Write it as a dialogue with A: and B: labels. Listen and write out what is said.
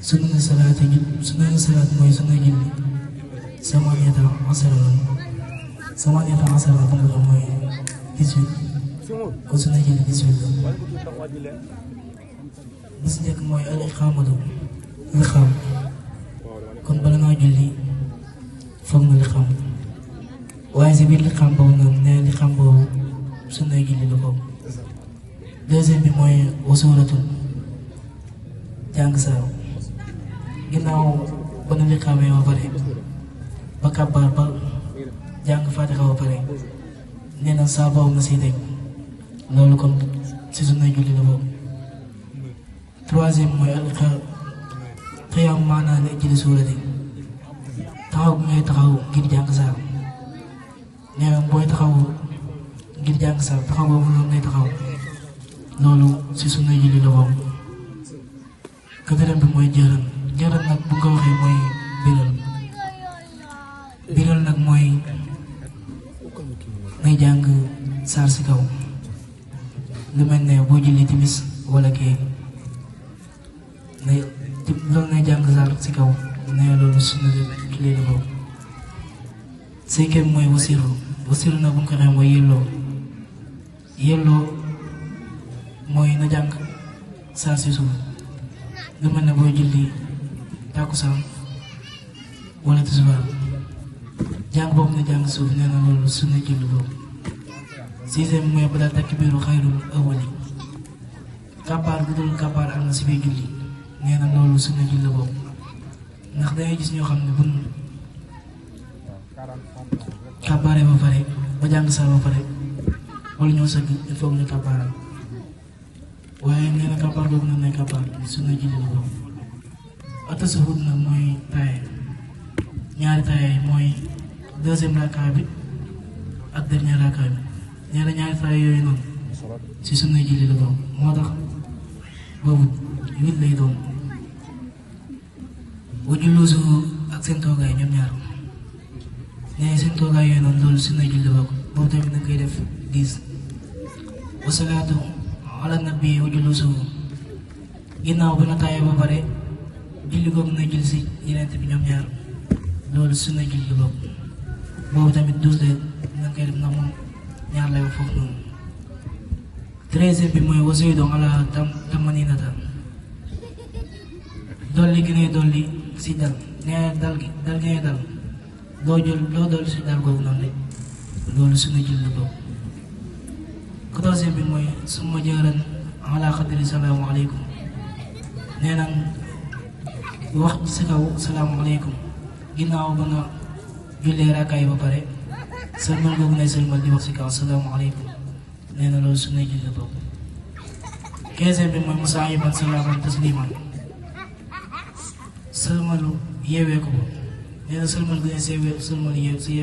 A: sunna salaat mooy sunna julli samaniyata asara samaniyata asara bu nga mooy 18 kon sunna julli 18 la bi si njëkk mooy al iqaamatu liqaam kon bala ngaa julli foog nga liqaam waaye si biir liqaam boobu noonu nee liqaam boobu sunna julli la boobu. deuxième bi mooy wasuuratul jàng saar ginnaaw ba nu liqaamee ba pare ba kàbbaar ba jàng faatixa ba pare nee na saa boobu nga siy teg loolu kon si sunna julli la boobu. troisième mooy xiyaam maanaa li jëli suurati taxaw bi ngay taxaw ngir jàng saar nee na booy taxaw ngir jàng saar taxaw boobu noonu ngay taxaw loolu si sunna julli la boobu. quatrième bi mooy jëral nag bu nga waxee mooy biral nag mooy ngay jàng saar si kaw lu mel ne boo julli timis wala kii loolu ngay jàng saar si kaw nee loolu sunna julli la boobu. cinquième mooy wasiru nag bu nga ko waxee mooy yelloo mooy na jàng saar si suuf lu mel ne booy julli tàkkusaan wala tisbaar jàng boobu na jàng suuf nee na loolu sunna julli boobu. sixième mooy ba daal takbiiru xayrul awwali kàbbaar bu dul kàbbaar am na si biir julli nee na loolu sunna julli boobu ndax dangay gis ñoo xam ne buñ kàbbaaree ba pare ba jàng saar ba pare wala ñoo sëgg il faut ñu kàbbaaral waaye nee na kàbbaar boobu nag nay kàbbaar sunna julli la boobu. at-tashahhud nag mooy taaye ñaari taaye mooy deuxième raka bi ak dernier raka bi nee na ñaari taaye yooyu noonu si sunna julli la boobu moo tax boobu 8 lay doon. wa juluusu ak seen toogaay ñoom ñaar nee na seen toogaay yooyu noonu loolu sunna julli la boobu boobu tamit dañ koy def 10. wa salaatu ala nabi wa juluusu ginnaaw ba na taayee ba pare julli googu na julli si yeneen bi ñoom ñaar loolu sunna julli la boobu tamit 12 leen nañ koy def ndax moom ñaar lay wax foofu noonu. 13e bi mooy wasiidu ala tamaninata dolli gi ngay dolli si dal nee dal gi ngay dal doo dolli si dal googu noonu rek loolu sunna julli la boobu. 14e bi mooy summa jaaran ala xadri salaamaaleykum nee na wax ci sa kaw salaamaaleykum ginnaaw ba nga jullee raakaay ba pare sëlmal googu nay sëlmal di wax si kaw salaamaaleykum nee na loolu sunna julli la boobu. 15e bi mooy musaayiban salaaman tasliman sëlmalu yeewee ko nee na sëlmal gu ne sëlmal yeew si